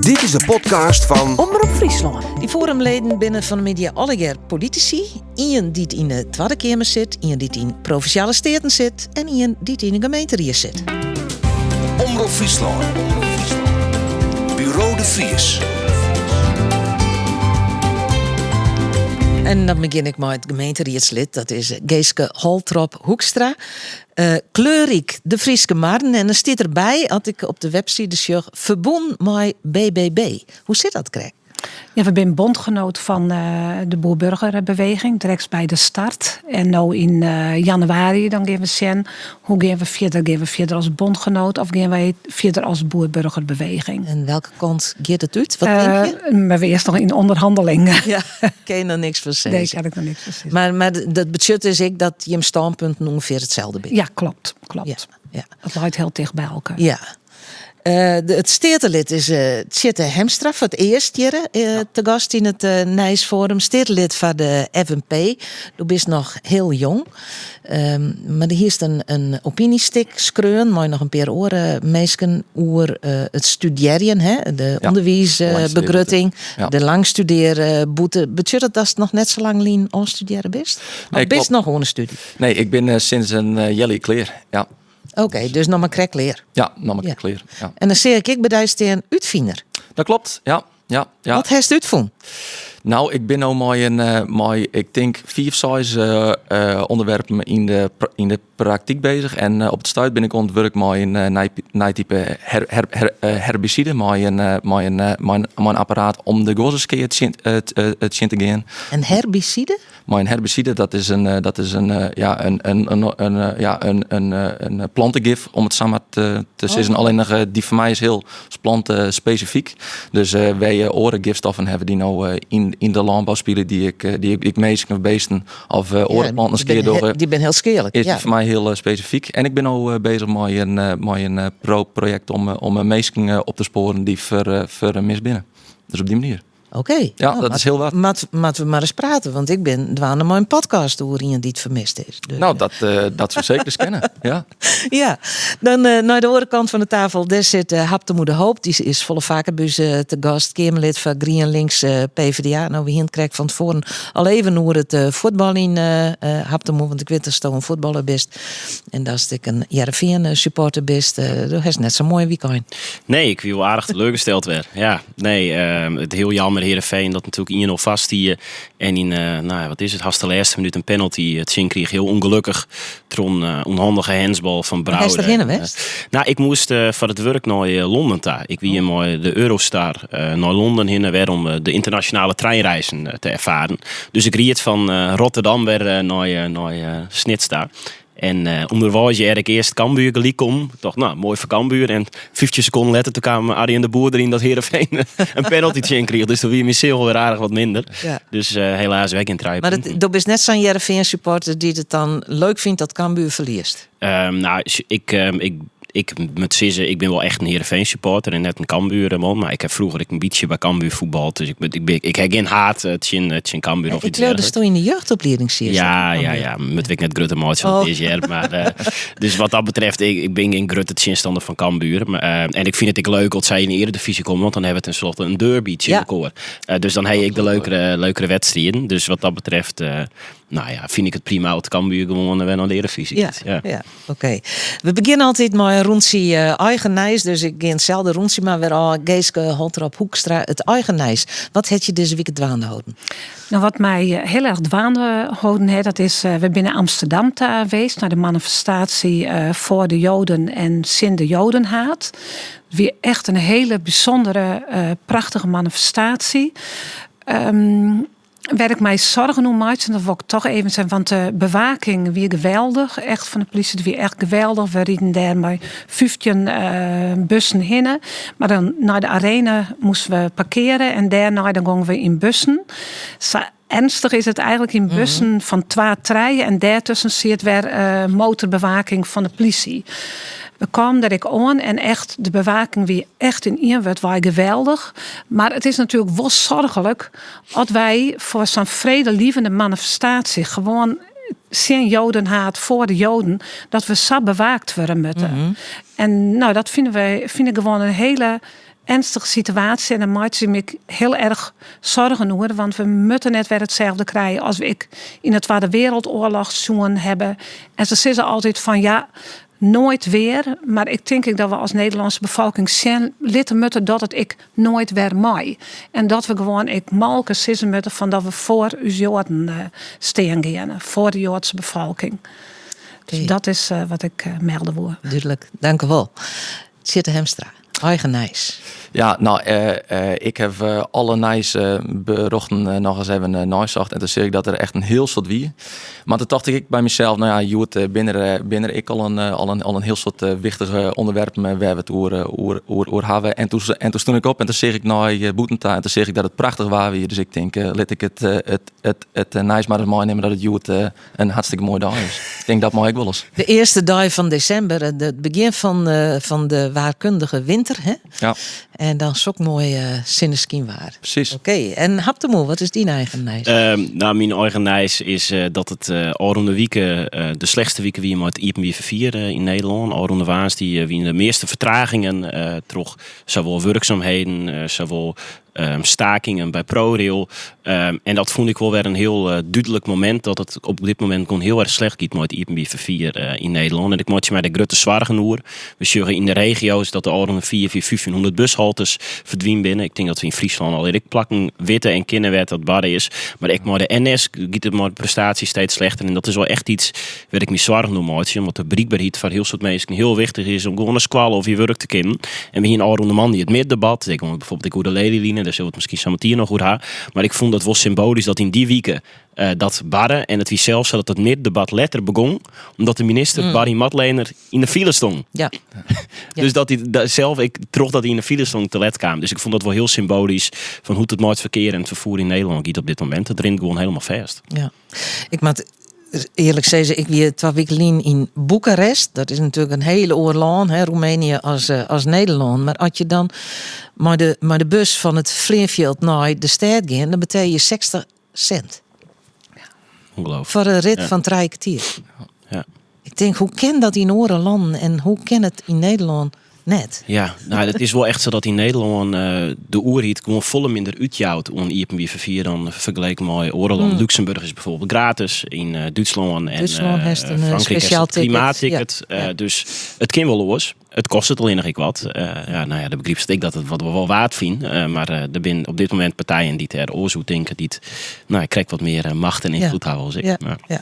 Dit is de podcast van Omroep Friesland. Die forumleden binnen van de media allegaar politici. Iemand die in de Tweede Kamer zit, iemand die in provinciale steden zit en iemand die in de gemeente zit. Omroep Friesland. Bureau de Vries. En dan begin ik met het gemeenteraadslid, dat is Geeske Holtrop Hoekstra. Kleurrijk de Frieske Marden. En dan staat erbij, had ik op de website zag, verbonden met BBB. Hoe zit dat, Krek? Ja, we zijn bondgenoot van de Boerburgerbeweging, direct bij de start. En nu in januari dan gaan we zien hoe gaan we verder. Gaan we verder als bondgenoot of gaan wij verder als Boerburgerbeweging? En welke kant gaat het uit? Wat denk je? Maar we eerst nog in onderhandelingen. Ja, kan je nog niks van zeggen. Nee, kan ik nog niks van zeggen. Maar dat betekent is ik dat je standpunten ongeveer hetzelfde bent. Ja, klopt. Ja. Het lijkt heel dicht bij elkaar. Ja. Het stedenlid is Tjette Hemstra voor het eerst hier te gast in het Nijsforum. Stedenlid van de FNP. Du bent nog heel jong. Maar hier is een opiniestik schreeuwen. Maar nog een paar oren meesken over het studeren. Hè? De onderwijsbegrutting. De langstudeerboete. Betekent dat nog net zo lang lien onstuderen best? Of best nog gewoon een studie? Nee, ik ben sinds een jelly clear. Ja. Oké, dus nog maar krekleer. Ja, nog maar clear. Ja. En dan zie ik bij een uitvinder. Dat klopt, ja. Wat heeft u uitvonden? Nou, ik ben nou met ik denk 5, 6 onderwerpen in de praktijk bezig. En op het stuit ben ik ontwerp met een type herbicide, met een apparaat om de gozeskeer te gaan. Een herbicide? Maar een herbicide, dat is een plantengif om het samen te zeggen. Alleen nog, die voor mij is heel plantenspecifiek. Dus wij oorengifstoffen hebben die nou in de landbouw spelen die ik meestal beesten of orenplanten door. Die ben heel scherlijk. Is voor mij heel specifiek. En ik ben nu bezig met een project om meestal op te sporen die voor misbinnen. Dus op die manier. Oké. Ja, dat is heel wat. Laten we maar eens praten, want ik ben dwaande maar een podcast over iemand die het vermist is. Dus, nou, dat zou zeker eens kennen. Ja. Ja, dan naar de andere kant van de tafel, daar zit Haptemo de Hoop. Die is volle vakerbus te gast, Kamerlid van GroenLinks PvdA. Nou, we hier krijgen van tevoren al even hoe het voetbal in Haptemo, want ik weet dat je een voetballer bent. En dat is ik een Heerenveen supporter best. Dat is net zo'n mooi weekend. Nee, ik wil aardig teleurgesteld werd. Ja, nee, het heel jammer. Heerenveen dat natuurlijk 1-0 vast hier en in wat is het, haast de laatste minuut een penalty. Het zin kreeg heel ongelukkig tron onhandige handsbal van Brouwer. Hij is er geweest? Nou, ik moest voor het werk naar Londen daar. Ik wie mooi de Eurostar naar Londen heen weer om de internationale treinreizen te ervaren. Dus ik reed van Rotterdam weer naar Snitstar. En onderwijs je ik eerst Cambuur gelijk om. Ik dacht, nou, mooi voor Cambuur. En 15 seconden later toen kwamen Arjen de Boer erin dat Heerenveen een penalty in kreeg. Dus toen wie Michel weer aardig wat minder. Ja. Dus helaas weg in trui. Maar dat is net zo'n Heerenveen supporter die het dan leuk vindt dat Cambuur verliest. Nou, ik moet zeggen, ik ben wel echt een Heerenveen supporter en net een Cambuur man. Maar ik heb vroeger een beetje bij Cambuur voetbal. Dus ik heb geen haat het in Cambuur of iets. Ik leerde toch in de jeugdopleiding zie je. Ja. Moet ik net grutte maatje van dit jaar. Maar dus wat dat betreft, ik ben geen grutte zinstander van Cambuur. En ik vind het leuk dat zij in de Eredivisie komen, want dan hebben we tenslotte een derby in elkaar. Dus dan heb ik de leukere wedstrijden. Dus wat dat betreft, vind ik het prima dat Cambuur gewoon naar de Eredivisie. Ja. Oké. We beginnen altijd met een rondje eigenijs. Dus ik ga hetzelfde rondje, maar weer al Geeske Holtrop Hoekstra, het eigenijs. Wat heb je deze week dwaande houden? Nou, wat mij heel erg dwaande houden, dat is, we binnen Amsterdam geweest naar de manifestatie voor de Joden en Sin de Jodenhaat. Weer echt een hele bijzondere, prachtige manifestatie. Waar ik mij zorgen om maak, en dat wil ik toch even zijn, want de bewaking weer geweldig. Echt van de politie weer echt geweldig. We rieden daar met 15 bussen heen. Maar dan naar de arena moesten we parkeren en daarna dan gingen we in bussen. Zo ernstig is het eigenlijk in bussen van 2 treinen en daartussen zit weer motorbewaking van de politie. We kwamen er aan en echt de bewaking weer echt in Ierwerd was geweldig. Maar het is natuurlijk wel zorgelijk dat wij voor zo'n vredelievende manifestatie gewoon geen jodenhaat voor de Joden, dat we zo bewaakt worden moeten. En nou, dat vind ik gewoon een hele ernstige situatie en dan maakt ze me heel erg zorgen over, want we moeten net weer hetzelfde krijgen als we in de Tweede Wereldoorlog zoen hebben. En ze zeggen altijd van ja, nooit weer. Maar ik denk dat we als Nederlandse bevolking zijn litten moeten dat het nooit weer mooi. En dat we gewoon malken sissen moeten van dat we voor uw Joden steen gaan. Voor de Joodse bevolking. Dus dat is wat ik melden wil. Duidelijk, dank u wel. Tjitse Hemstra, eigen Nijs. Ja, nou, ik heb alle nice berochten nog eens even nagezocht. En toen zie ik dat er echt een heel soort wie. Maar toen dacht ik bij mezelf, nou ja, Joet, binnen ik al een heel soort wichtige onderwerpen waar we het over hebben. En toen stond ik op en toen zeg ik naar Boetenta en toen zeg ik dat het prachtig was weer. Dus ik denk, laat ik het nice maar eens mooi nemen dat het Joet een hartstikke mooi dag is. Ik denk dat mag ik wel eens. De eerste dag van december, het begin van de waarkundige winter, hè? Ja. En dan is ook mooi Sinneskin waar. Precies. Oké, en Haptemoe, wat is die eigen Nijs? Nou, mijn eigen Nijs is dat het Aronde Wieken de slechtste weken wie je met IPMW 4 in Nederland. Aronde Waas die wie de meeste vertragingen toch zowel werkzaamheden, zowel stakingen bij ProRail. En dat vond ik wel weer een heel duidelijk moment dat het op dit moment gewoon heel erg slecht gaat met IPMW 4 in Nederland. En ik moet je mij de grote zorgen over. We zeggen in de regio's dat de Aronde 1500 bushaltes verdwijnen binnen. Ik denk dat we in Friesland al plakken witte en kinderwet dat barre is. Maar ik maar de NS gaat het maar de prestatie steeds slechter. En dat is wel echt iets waar ik me zorgen om maak. Omdat de bereikbaarheid voor heel soort mensen heel wichtig is om gewoon een squallen of je werk te kunnen. En we hier een Aronde man die het middendebat. Ik bijvoorbeeld ik hoe de Lelyline, daar zullen we het misschien samen nog goed hebben. Maar ik vond het wel symbolisch dat in die weken dat barre en het wie zelfs dat het middendebat letter begon, omdat de minister Barry Matlener in de file stond. Ja. Dus dat hij zelf, ik troch dat hij in de file stond te let kwam. Dus ik vond dat wel heel symbolisch van hoe het nooit verkeer en het vervoer in Nederland gaat op dit moment. Het rint gewoon helemaal vast. Ja. Ik moet eerlijk zeggen, ik weer 2 weken in Boekarest. Dat is natuurlijk een hele oorlog, hè, Roemenië als Nederland. Maar als je dan maar de bus van het Vleenveld naar de stad gaat, dan betaal je 60 cent. Ongelooflijk. Voor een rit van 3 kwartier. Ja. Ik denk, hoe kan dat in andere landen en hoe kan het in Nederland net? Ja, nou, het is wel echt zo dat in Nederland de oerhiet gewoon volle minder uitjouwt om IPMW 4 dan vergeleken met Oorland. Luxemburg is bijvoorbeeld gratis in Duitsland en Frankrijk is het klimaatticket. Ja. Dus het kan wel los. Het kost het alleen nog wat. De begrip ik dat het wat we wel waard vinden. Maar er zijn op dit moment partijen die ter oorzoek denken die ik krijg wat meer macht en invloed houden als ik. Ja.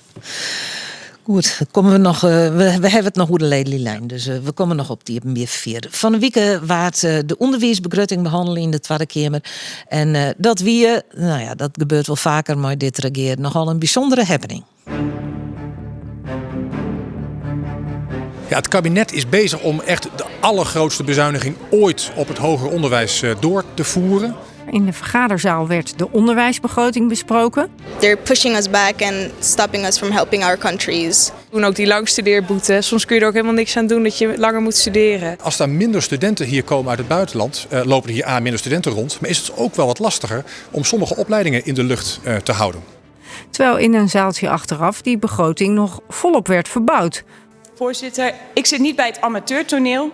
Goed, komen we nog. We hebben het nog hoe de ledenlijn, dus we komen nog op die meer 4. Van de week waard de onderwijsbegroting behandelen in de Tweede Kamer. En dat dat gebeurt wel vaker, maar dit regeert nogal een bijzondere happening. Ja, het kabinet is bezig om echt de allergrootste bezuiniging ooit op het hoger onderwijs door te voeren. In de vergaderzaal werd de onderwijsbegroting besproken. They're pushing us back and stopping us from helping our countries. Doen ook die langstudeerboete. Soms kun je er ook helemaal niks aan doen dat je langer moet studeren. Als er minder studenten hier komen uit het buitenland, lopen er hier minder studenten rond. Maar is het ook wel wat lastiger om sommige opleidingen in de lucht te houden. Terwijl in een zaaltje achteraf die begroting nog volop werd verbouwd. Voorzitter, ik zit niet bij het amateurtoneel.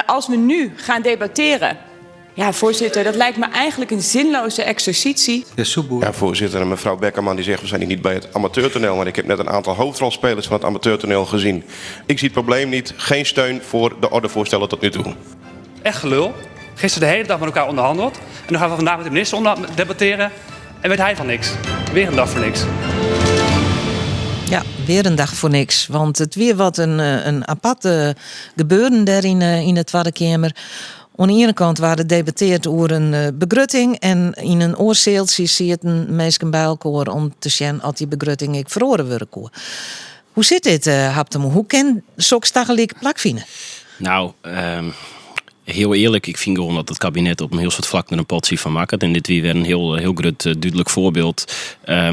Als we nu gaan debatteren. Ja, voorzitter, dat lijkt me eigenlijk een zinloze exercitie. Ja, voorzitter, en mevrouw Beckerman die zegt we zijn niet bij het amateurtoneel. Maar ik heb net een aantal hoofdrolspelers van het amateurtoneel gezien. Ik zie het probleem niet. Geen steun voor de ordevoorstellen tot nu toe. Echt gelul. Gisteren de hele dag met elkaar onderhandeld. En dan gaan we vandaag met de minister debatteren. En weet hij van niks. Weer een dag voor niks. Ja, weer een dag voor niks. Want het weer wat een aparte gebeuren daar in de Tweede Kamer. Aan de ene kant waren debatteerd over een begrutting. En in een oorzeeltje zie je het mensen bij elkaar om te zien als die begrutting ik verhoren worden. Hoe zit dit, Haptemoe? Hoe kan zo'n stagelijk plak vinden? Nou, heel eerlijk, ik vind gewoon dat het kabinet op een heel soort vlak naar een potje van maakt. En dit weer een heel groot duidelijk voorbeeld.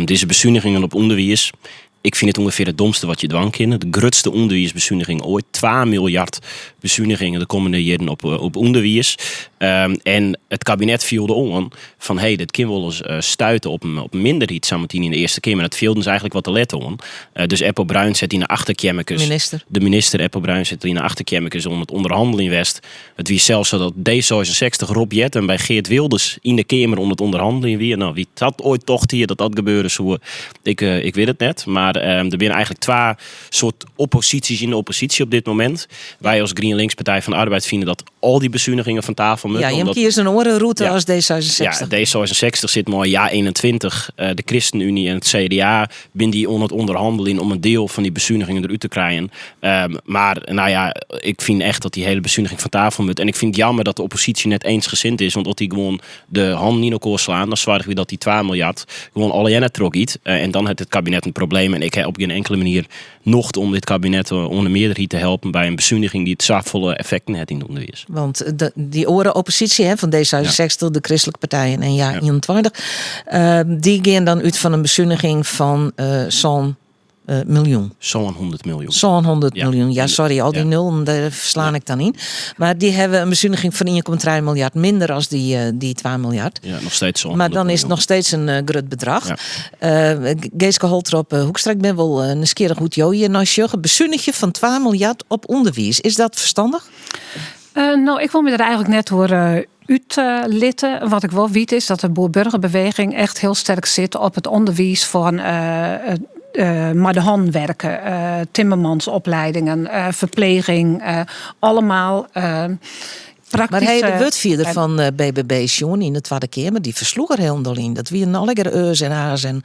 Deze bezuinigingen op onderwijs. ik vind het ongeveer het domste wat je dwang kan. De grootste onderwijsbezuiniging ooit. 2 miljard bezuinigingen de komende jaren op onderwijs. En het kabinet viel er om van dit kind wel eens stuiten op een minderheid samen in de Eerste Kamer. En dat viel dus eigenlijk wat te letten om. Dus Eppo Bruin zet in de achterkermekes. De minister Eppo Bruin zet in de achterkermekes om het onderhandelen in West. Het wie zelfs zo dat D66 Rob Jet en bij Geert Wilders in de Kamer om het onderhandelen weer. Nou, wie dat ooit tocht hier dat gebeurde zo. Ik weet het net. Maar er zijn eigenlijk 2 soort opposities in de oppositie op dit moment. Wij als GroenLinks-Partij van de Arbeid vinden dat al die bezuinigingen van tafel moeten. Ja, je hebt hier een orenroute als D66. Ja, D66 zit mooi jaar 21. De ChristenUnie en het CDA binden die onder het onderhandelen om een deel van die bezuinigingen eruit te krijgen. Maar nou ja, ik vind echt dat die hele bezuiniging van tafel moet. En ik vind het jammer dat de oppositie net eensgezind is. Want als die gewoon de hand niet in elkaar slaan, dan zwaar ik dat die 2 miljard gewoon alle jaren trok iets. En dan heeft het kabinet een probleem. En ik heb op geen enkele manier nog om dit kabinet onder meerderheid te helpen bij een bezuiniging die het zaakvolle effecten heeft in de onderwijs. Want die oppositie van D66, de christelijke partijen en ja 21, die gaan dan uit van een bezuiniging van zo'n miljoen. Zo'n 100 miljoen. Zo'n 100 miljoen. Ja, sorry, al die nullen, daar verslaan ik dan in. Maar die hebben een bezuiniging van 1,3 miljard minder als die 2 miljard. Ja, nog steeds zo'n. Maar dan is het nog steeds een groot bedrag. Ja. Geeske Holtrop Hoekstra, ik ben wel nieuwsgierig hoe het jou hier nou zegt. Een bezuiniging van 2 miljard op onderwijs. Is dat verstandig? Nou, ik wil me er eigenlijk net door uitlitten. Wat ik wel weet is dat de boer-burgerbeweging echt heel sterk zit op het onderwijs van maar de hand werken, timmermansopleidingen, verpleging, allemaal praktische. Maar hij de woordvoerder van BBB, John, in de Tweede Kamer, die versloeg er helemaal in. Dat wie een alleger eus en haas en.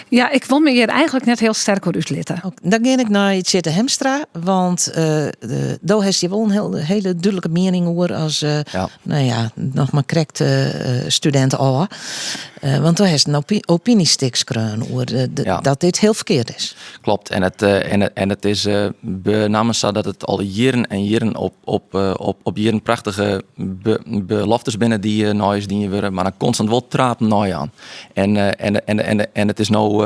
Ja, ik wil me hier eigenlijk net heel sterk door uitlitten. Dan ga ik naar Tjette Hemstra, want daar heeft je wel een hele duidelijke mening over als, nou ja, nog maar correct student al. Want daar heeft een opiniestuk over dat dit heel verkeerd is. Klopt, en het is benamens zo dat het al jaren en jaren op jaren prachtige beloftes binnen die nooit dienen worden, maar dan constant wel trapen nooit aan. En het is nou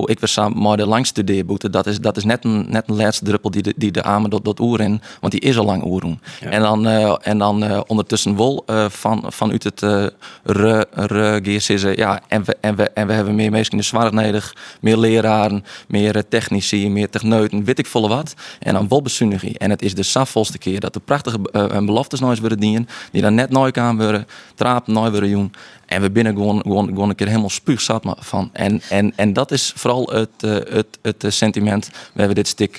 ik was samen met de langstudeerboete, dat is net een laatste druppel die de armen dat oer in, want die is al lang oeroen. Ja. En dan ondertussen wel vanuit het ja, en we hebben meer mensen in de zorg nodig, meer leraren, meer technici, meer techneuten, weet ik volle wat. En dan wel bezuiniging. En het is de safvolste keer dat de prachtige beloftes nooit worden dienen, die dan net nooit aan worden, trapen nooit worden doen. En we binnen gewoon een keer helemaal spuugzat van. En dat is vooral het sentiment waar we dit stuk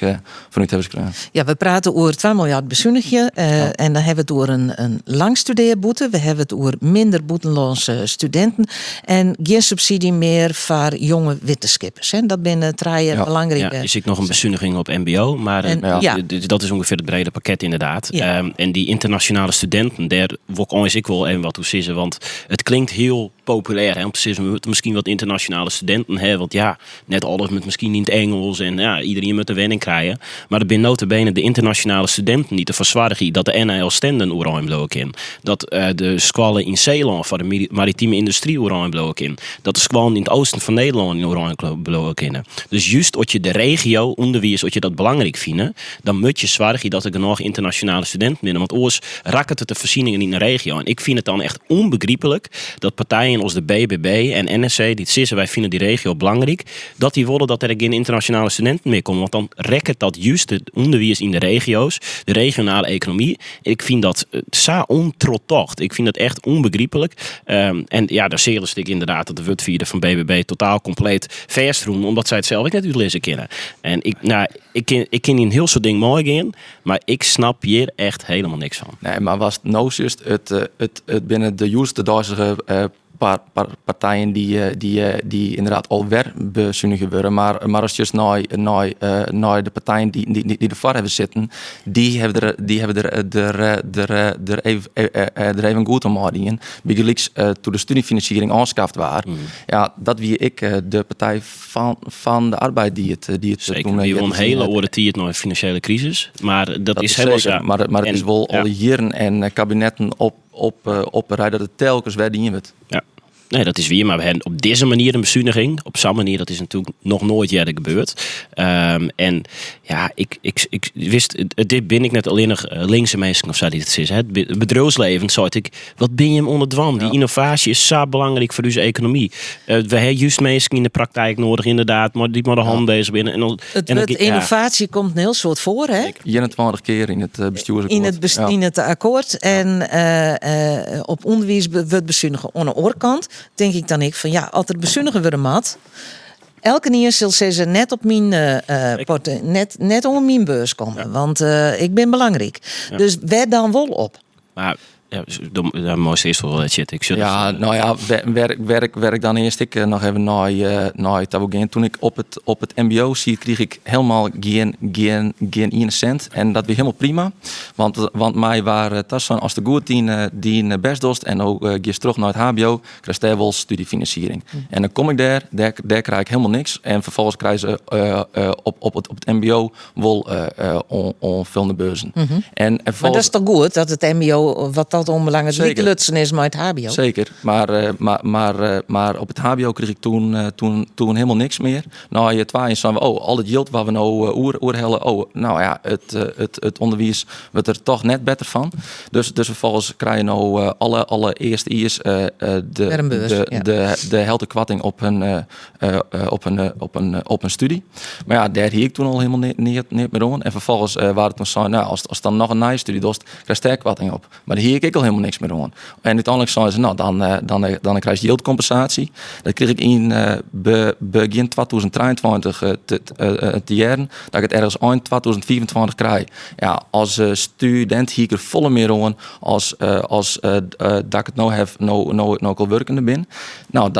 vanuit hebben gekregen. Ja, we praten over 2 miljard bezuinigingen. En dan hebben we het over een langstudeerboete. We hebben het over minder boetenloze studenten. En geen subsidie meer voor jonge wetenschappers. Dat binnen 3 belangrijke. Ja, je ziet nog een bezuiniging op mbo. Maar dat is ongeveer het brede pakket inderdaad. Ja. En die internationale studenten, daar word ik wel even wat toe zeggen. Want het klinkt heel populair. Hè? Precies, we moeten misschien wat internationale studenten hebben. Want ja, net alles met misschien niet Engels. En ja, iedereen moet een wenning krijgen. Maar er zijn nota bene de internationale studenten die te verzwaardigen dat de NL stenden oranje bloken in. Dat de squallen in Zeeland voor de maritieme industrie oranje bloken in. Dat de squallen in het oosten van Nederland in oranje bloken in. Dus juist als je de regio onderwijs, als je dat belangrijk vindt, dan moet je zwaardigen dat er genoeg internationale studenten binnen. Want oors raakt het de voorzieningen in de regio. En ik vind het dan echt onbegrijpelijk dat partijen als de BBB en NSC, die zeggen wij vinden die regio belangrijk, dat die willen dat er geen internationale studenten meer komen. Want dan rekkert dat juist het onderwijs in de regio's, de regionale economie. Ik vind dat zo ontrotocht. Ik vind dat echt onbegrijpelijk. En ja, daar zeer ik inderdaad dat de woordvoerder van BBB totaal compleet verstroen, omdat zij het zelf net uitlezen kennen. En ik ken in heel soort ding mooi in, maar ik snap hier echt helemaal niks van. Nee, maar was het nou juist het binnen de juiste Duitse partijen die inderdaad alweer bezuinigen worden, maar als je naar de partijen die ervoor hebben zitten, die hebben er even goed om hadden. Bijgelijks toen de studiefinanciering aanschaft waren. Ja, dat wie ik de partij van de arbeid die het zeker, toen die een hele oren tiert naar een financiële crisis, maar dat is helemaal zo. Maar het is wel al jaren en kabinetten op rij dat het telkens weer dienen wordt. Ja. Nee, dat is weer. Maar we hebben op deze manier een bezuiniging. Op zo'n manier, dat is natuurlijk nog nooit eerder gebeurd. En ja, ik wist, dit ben ik net alleen nog linkse mensen of zo die het is. Hè. Het bedrijfsleven, zei ik, wat ben je hem onder dwang? Die innovatie is zo belangrijk voor onze economie. We hebben juist mensen in de praktijk nodig, inderdaad, maar die maar de hand bezig binnen. Innovatie komt een heel soort voor, hè? 21 keer in het bestuursakkoord. In het akkoord. En op onderwijs wordt bezuinigen. Aan de oorkant denk ik dan van ja, als er bezuinigen worden mat, elke keer zal ze net op mijn net onder mijn beurs komen. Want ik ben belangrijk. Ja. Dus werd dan wel op. Maar dat moest eerst wel dat shit. Werk dan eerst ik nog even naar Tabogen. Toen ik op het MBO zie, kreeg ik helemaal geen 1 cent. En dat was helemaal prima. Want mij waren Tassan als de goed die best dost. En ook geef terug naar het HBO, krijg je wel studiefinanciering. En dan kom ik daar krijg ik helemaal niks. En vervolgens krijg ze op het MBO wel onvullende beurzen. Mm-hmm. Maar dat is toch goed dat het MBO wat dat onbelangrijk niet lutsen is, maar het HBO. Zeker, maar op het HBO kreeg ik toen helemaal niks meer. Nou, je twaalf zijn we, al het geld waar we nou oerhellen, nou ja, het onderwijs wordt er toch net beter van. Dus vervolgens krijg je nou alle eerste iers de helte kwatting op een studie. Maar ja, daar hiek ik toen al helemaal niet meer aan. En vervolgens waren het nog zo, nou, als dan nog een nieuwe studie dost, krijg je kwatting op. Maar hier ik al helemaal niks meer aan. En uiteindelijk zeiden ze, nou, dan krijg je yieldcompensatie. Dat kreeg ik in begin 2023 te jaren, dat ik het ergens eind 2024 krijg. Ja, als student hier ik er volle meer aan als dat ik het nou heb, nou al werkende ben. Nou,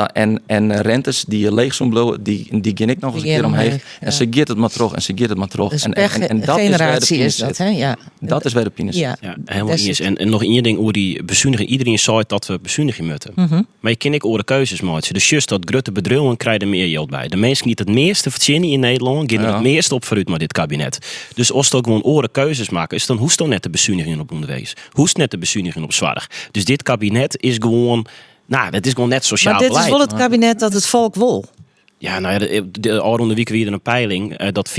en rentes die leeg zo'n blow, die ging ik nog eens een keer omheen. En ze geeft het maar terug en ze geeft het maar terug. Dus en dat generatie is dat, hè? Ja. Dat is waar de pines. Ja, helemaal niet. En nog één ding over die bezuiniging. Iedereen zei dat we bezuinigen moeten. Mm-hmm. Maar je kan ik oren keuzes maken. Dus juist dat grote bedrijven krijgen meer geld bij. De mensen die het meeste verdienen in Nederland, gaan het meest op vooruit met dit kabinet. Dus als het ook gewoon oren keuzes maken, is dan hoest dan net de bezuiniging op onderwijs. Hoest net de bezuiniging op zorg. Dus dit kabinet is gewoon, dat is gewoon net sociaal beleid. Maar dit is wel het kabinet dat het volk wil. Ja, nou ja, de rond de week weer een peiling dat 74%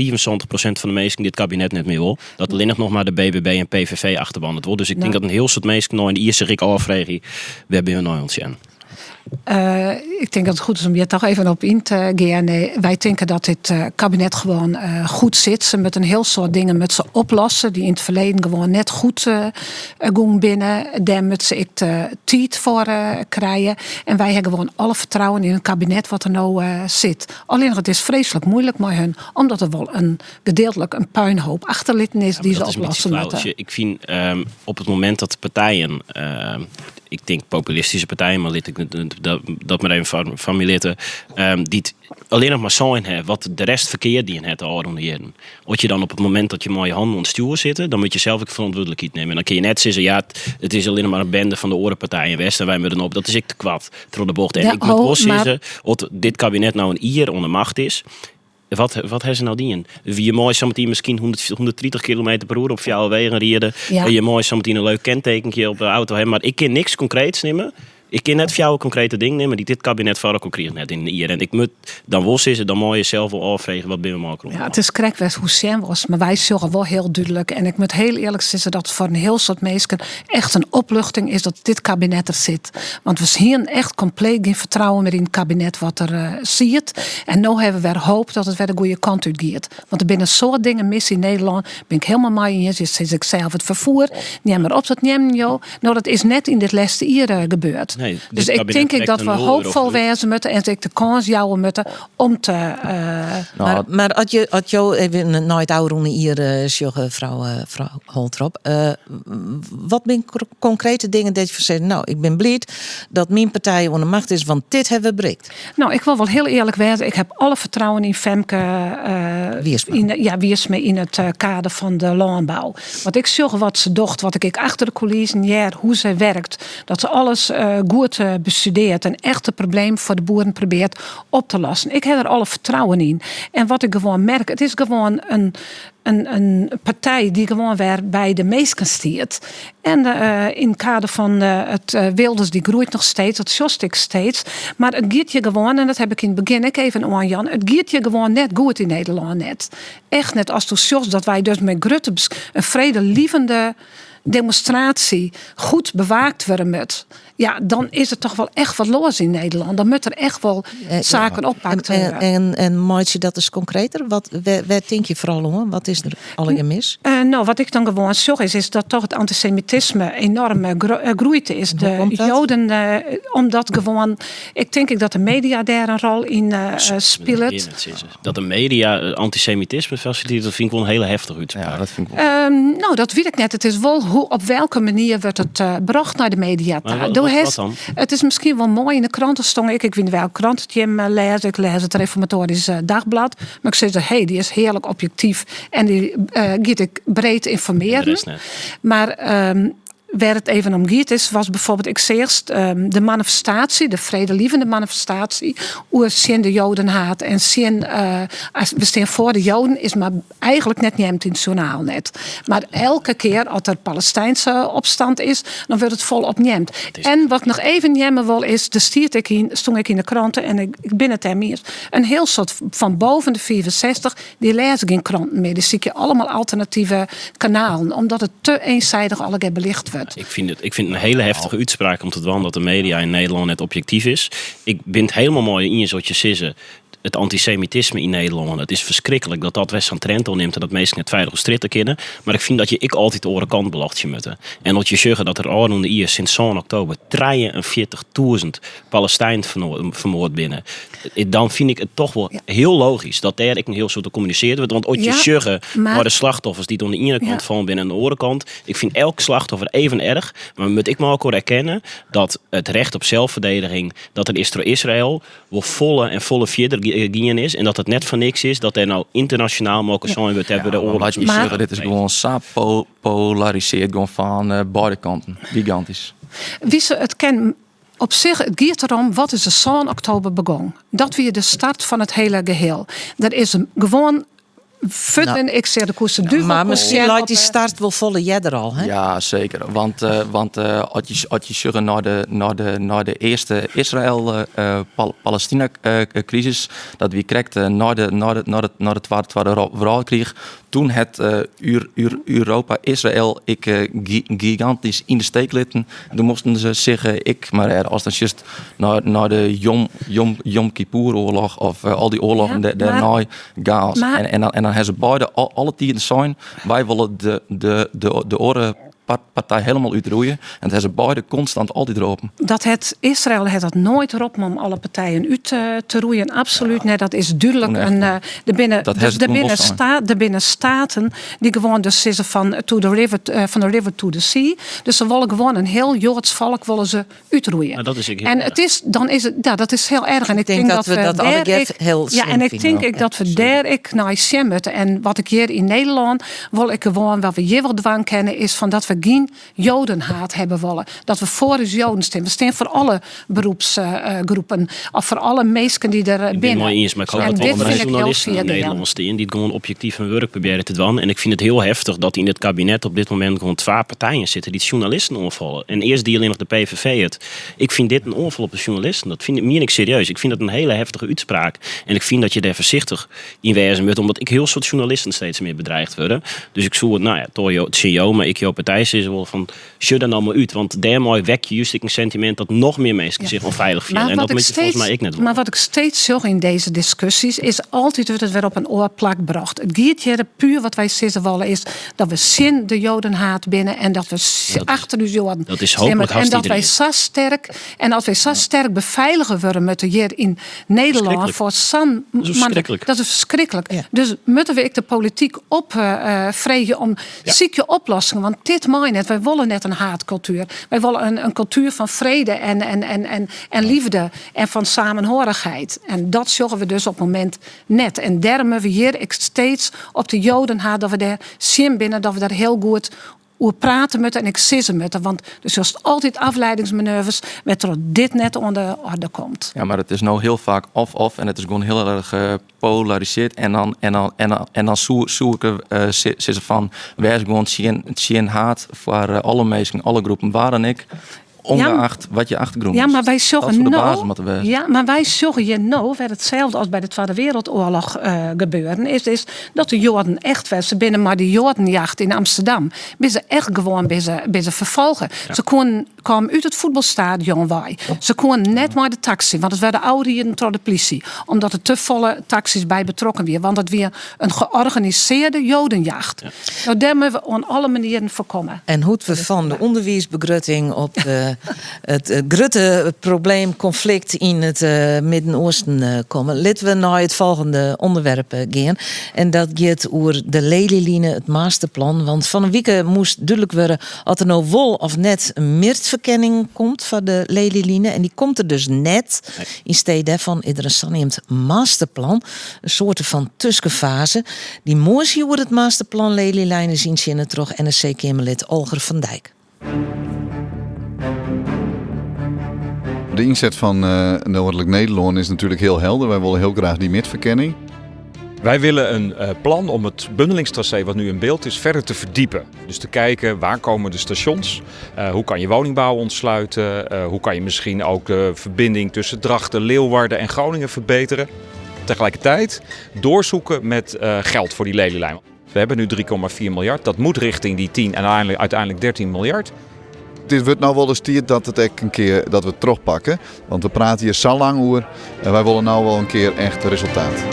van de mensen dit kabinet net meer wil. Dat alleen nog maar de BBB en PVV achterbanden wordt. Dus ik denk dat een heel soort mensen nou in de eerste rik afvregen, we hebben hun nou ons. Ik denk dat het goed is om je toch even op in te gaan. Wij denken dat dit kabinet gewoon goed zit. Ze met een heel soort dingen met ze oplossen die in het verleden gewoon net goed gingen binnen. Daar moeten ze ik de tijd voor krijgen. En wij hebben gewoon alle vertrouwen in een kabinet wat er nou zit. Alleen het is vreselijk moeilijk met hun, omdat er wel gedeeltelijk een puinhoop achterlitten is die ze oplossen moeten. Ik vind op het moment dat partijen, ik denk populistische partijen, maar dat maar even familieten, die het alleen nog maar zijn hebben wat de rest verkeerd die in het organiseren. Als je dan op het moment dat je maar je handen aan het stuur zitten, dan moet je zelf ook verantwoordelijkheid nemen. En dan kun je net zeggen, ja, het is alleen maar een bende van de orenpartijen in West en wij moeten op, dat is ik te kwad. Terwijl de bocht. En ik moet wel zeggen, als dit kabinet nou een jaar onder macht is, wat hebben ze nou die? Wie je mooi zometeen misschien 130 km per uur op jouw wegen rijden. Ja. Je mooi zometeen een leuk kentekentje op de auto hebben. Maar ik kan niks concreets nemen. Ik kan net voor jou concrete dingen nemen die dit kabinet voor concreet net in hier. En ik moet dan wel zeggen, dan moet je zelf wel afvregen wat binnen maken. Ja, het is correct hoe zijn was, maar wij zorgen wel heel duidelijk. En ik moet heel eerlijk zeggen dat voor een heel soort mensen echt een opluchting is dat dit kabinet er zit. Want we zien echt compleet geen vertrouwen meer in het kabinet wat er ziet. En nu hebben we weer hoop dat het weer de goede kant uit gaat. Want er binnen soort dingen mis in Nederland. Ben ik helemaal mee in. Sinds ik zelf het vervoer. Neem maar op dat neem je. Nou, dat is net in dit laatste jaar gebeurd. Nee, dus ik denk dat we hoopvol wezen moeten en ik de kans jouwen moeten om te. Maar als je even nooit ouder hier zeggen, vrouw Holtrop. Wat zijn concrete dingen dat je zegt? Nou, ik ben blij dat mijn partij onder de macht is, want dit hebben we bereikt. Nou, ik wil wel heel eerlijk wezen. Ik heb alle vertrouwen in Femke Wiersma in het kader van de landbouw. Want ik zorg wat ze docht, wat ik achter de coulissen hoe ze werkt, dat ze alles goed bestudeerd en echt het probleem voor de boeren probeert op te lossen. Ik heb er alle vertrouwen in. En wat ik gewoon merk, het is gewoon een partij die gewoon weer bij de meesten stiert. En in het kader van het Wilders, die groeit nog steeds, het jost ik steeds. Maar het gaat je gewoon, en dat heb ik in het begin ook even aan Jan, het gaat je gewoon net goed in Nederland net. Echt net als toen jost dat wij dus met Grutte een vredelievende demonstratie goed bewaakt worden met. Ja, dan is er toch wel echt wat los in Nederland. Dan moet er echt wel zaken oppakt worden. En maak je dat eens concreter? Waar denk je vooral om? Wat is er allemaal mis? Nou, wat ik dan gewoon zeg is dat toch het antisemitisme enorm groeit is. De Joden, omdat gewoon, ik denk dat de media daar een rol in speelt. Dat de media antisemitisme faciliteert, dat vind ik wel een hele heftige uitspraak. Ja, dat vind ik wel. Nou, dat weet ik net. Het is wel op welke manier wordt het gebracht naar de media. Wat dan? Het is misschien wel mooi in de kranten stond. Ik weet welke krant het je lees. Ik lees het Reformatorisch Dagblad. Maar ik zeg dat die is heerlijk objectief. En die gaat ik breed informeren. Maar waar het even om gaat is, was bijvoorbeeld, ik zei eerst de manifestatie, de vredelievende manifestatie, hoe zien de Joden haat en zien, we staan voor de Joden, is maar eigenlijk net niet in het journaal net. Maar elke keer als er Palestijnse opstand is, dan wordt het volop neemt. En wat ik nog even nemen wil is, de stond ik in de kranten en ik ben het hem hier. Een heel soort van boven de 64, die lees ik in kranten meer. Die zie je allemaal alternatieve kanalen, omdat het te eenzijdig allemaal belicht wordt. Ik vind het een hele heftige uitspraak om te dwan dat de media in Nederland net objectief is. Ik ben het helemaal mooi in je zoals je zissen. Het antisemitisme in Nederland, het is verschrikkelijk dat dat West aan Trento neemt en dat mensen net veilig stritten kennen. Maar ik vind dat je altijd de oren kant belacht je moeten. En dat je zeggen dat er al hier sinds zo'n oktober 43.000 Palestijnen vermoord binnen. Dan vind ik het toch wel heel logisch dat daar ik een heel soort gecommuniceerd wordt. Want als je zeggen maar de slachtoffers die aan de ene kant vallen binnen aan de andere kant. Ik vind elk slachtoffer even erg. Maar moet ik maar ook erkennen dat het recht op zelfverdediging, dat er Israël wel volle verder is en dat het net van niks is dat er nou internationaal mogen zijn we hebben de oorlog. Laat je zeggen, dit is gewoon zo polariseerd gewoon van beide kanten. Gigantisch. Wie ze het kennen. Op zich, het gaat erom, wat is de 7 oktober begonnen? Dat weer de start van het hele geheel. Er is gewoon ik zeg de koers duur. Maar misschien laat die start wel volle jeder al, hè? Ja, zeker. Want als je zeggen naar de eerste Israël-Palestina-crisis, dat we kregen naar de Tweede Wereldkrieg, toen het Europa, Israël, gigantisch in de steek lieten. Toen moesten ze zeggen, als dan juist naar de Yom Kippur-oorlog of al die oorlogen daarna gaas. En dan hebben ze beide alle tijden zijn. Wij willen de oren partij helemaal uitroeien. En dat hebben ze beide constant altijd erop. Israël heeft dat nooit erop om alle partijen uit te roeien. Absoluut nee, dat is duidelijk. De binnenstaten die gewoon dus zeggen van the river to the sea. Dus ze willen gewoon een heel Joods volk willen ze uitroeien. Nou, dat is en dat is heel erg. En ik denk dat we dat heel en ik denk dat we daar naar zien moeten. En wat ik hier in Nederland wil ik gewoon wat we hier wel dwang kennen is van dat we geen Jodenhaat hebben willen. Dat we voor ons Joden staan. We staan voor alle beroepsgroepen. Of voor alle mensen die er binnen. Maar ik hoop dat wel mijn journalisten in Nederland staan die gewoon objectief hun werk proberen te doen. En ik vind het heel heftig dat in het kabinet op dit moment gewoon 2 partijen zitten die journalisten onvallen. En eerst die alleen nog de PVV het. Ik vind dit een onval op de journalisten. Dat vind ik meer niet serieus. Ik vind het een hele heftige uitspraak. En ik vind dat je daar voorzichtig in wezen moet. Omdat ik heel soort journalisten steeds meer bedreigd worden. Dus ik zoek het, maar ik jouw partij is wel van, shut dan allemaal uit. Want daarmee wek je juist een sentiment dat nog meer mensen zich onveilig voelen. En dat moet je volgens mij ik net doen. Maar wat ik steeds zag in deze discussies is altijd wordt het weer op een oorplak gebracht. Het gaat hier puur wat wij zeggen willen is dat we zin de Jodenhaat binnen en dat we achter de Joden. Dat is hopelijk en dat wij zo sterk beveiligen worden met hier in Nederland voor San. Dat is verschrikkelijk. Ja. Dus moeten we de politiek opvregen om zieke oplossingen. Want dit mooi net. Wij willen net een haatcultuur. Wij willen een cultuur van vrede en liefde en van samenhorigheid. En dat zorgen we dus op het moment net. En daarom we hier steeds op de Jodenhaat dat we daar zien binnen dat we daar heel goed hoe praten met en ik sissen met haar. Want dus juist altijd afleidingsmanoeuvres met er dit net onder orde komt. Ja, maar het is nou heel vaak of en het is gewoon heel erg gepolariseerd. En dan zoeken ze van wees gewoon zien haat voor alle mensen, alle groepen, waar dan ik. Ongeacht wat je achtergrond is. Ja, maar wij zorgen nou. wij zorgen je nou, waar hetzelfde als bij de Tweede Wereldoorlog gebeuren, is dat de Joden echt ze binnen maar die Jodenjacht in Amsterdam, ben ze echt gewoon ben ze vervolgen. Ja. Ze kwamen uit het voetbalstadion wij. Ze konden net maar de taxi, want het werden oude hier door de politie, omdat er te volle taxis bij betrokken weer, want het weer een georganiseerde Jodenjacht. Ja. Nou, daar moeten we op alle manieren voorkomen. En hoe we van de onderwijsbegrutting op het grote probleem, conflict in het Midden-Oosten komen. Laten we naar het volgende onderwerp gaan. En dat gaat over de Lelyline, het masterplan. Want van een week moest duidelijk worden of er nou wel of net een meertverkenning komt van de Lelyline. En die komt er dus net. Nee. In steeds daarvan is er een zogenaamd masterplan. Een soort van tussenfase. Die moest over het masterplan Lelyline zien in het terug NSC-Kamerlid Olger van Dijk. De inzet van Noordelijk Nederland is natuurlijk heel helder. Wij willen heel graag die midverkenning. Wij willen een plan om het bundelingstracé wat nu in beeld is verder te verdiepen. Dus te kijken waar komen de stations, hoe kan je woningbouw ontsluiten, hoe kan je misschien ook de verbinding tussen Drachten, Leeuwarden en Groningen verbeteren. Tegelijkertijd doorzoeken met geld voor die Lelylijn. We hebben nu 3,4 miljard, dat moet richting die 10 en uiteindelijk 13 miljard. Dit wordt nou wel eens tijd dat het echt een keer dat we het terugpakken. Want we praten hier zo lang over. Wij willen nou wel een keer echt resultaat.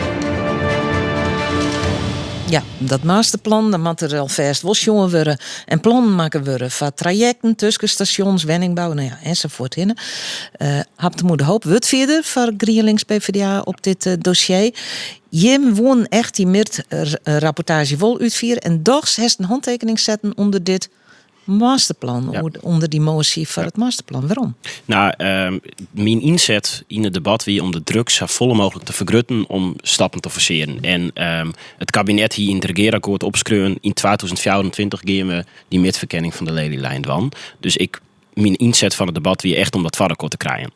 Ja, dat masterplan, dan moet er alvast wel jongen worden en plannen maken worden van trajecten, tussenstations, woningbouw, nou ja, enzovoort. Hap de moeder hoop wordt verder voor GroenLinks PvdA op dit dossier. Jim won echt die rapportage wel uitvieren en toch heeft een handtekening zetten onder dit masterplan, ja. Onder die motie van het masterplan. Waarom? Nou, mijn inzet in het debat wie om de druk zo vol mogelijk te vergrutten om stappen te forceren. En het kabinet hier in het regeerakkoord opschreeuwen. In 2024 gaan we die midverkenning van de Lelylijn doen. Dus mijn inzet van het debat wie echt om dat varkort te krijgen.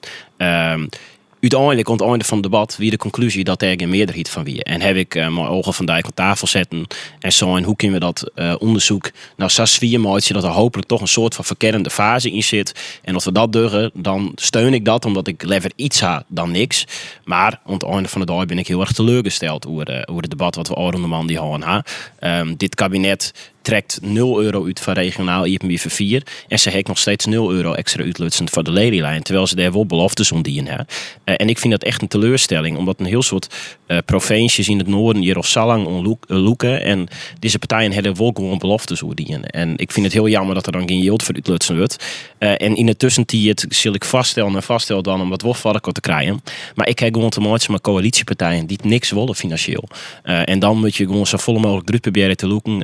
Uiteindelijk, aan het einde van het debat, wie de conclusie dat er geen meerderheid van wie. En heb ik mijn Olger van Dijk op tafel zetten en zo en hoe kunnen we dat onderzoek nou zo sfeermaatje dat er hopelijk toch een soort van verkennende fase in zit. En als we dat durven, dan steun ik dat, omdat ik liever iets ha dan niks. Maar aan het einde van de dag ben ik heel erg teleurgesteld over het debat wat we rond de man die houden. Dit kabinet trekt 0 euro uit van regionaal IPM 4 en ze heeft nog steeds 0 euro extra uitlutsen voor de Lelylijn, terwijl ze daar wel beloftes om dienen. En ik vind dat echt een teleurstelling, omdat een heel soort provincies in het noorden hier of Salang loeken en deze partijen hebben wel gewoon beloftes over dienen. En ik vind het heel jammer dat er dan geen yield voor uitlutsen wordt. En in de tussentijd zal ik vaststellen dan om dat wolfvarken te krijgen. Maar ik heb gewoon te maken met coalitiepartijen die niks willen financieel. En dan moet je gewoon zo vol mogelijk druk proberen te loeken.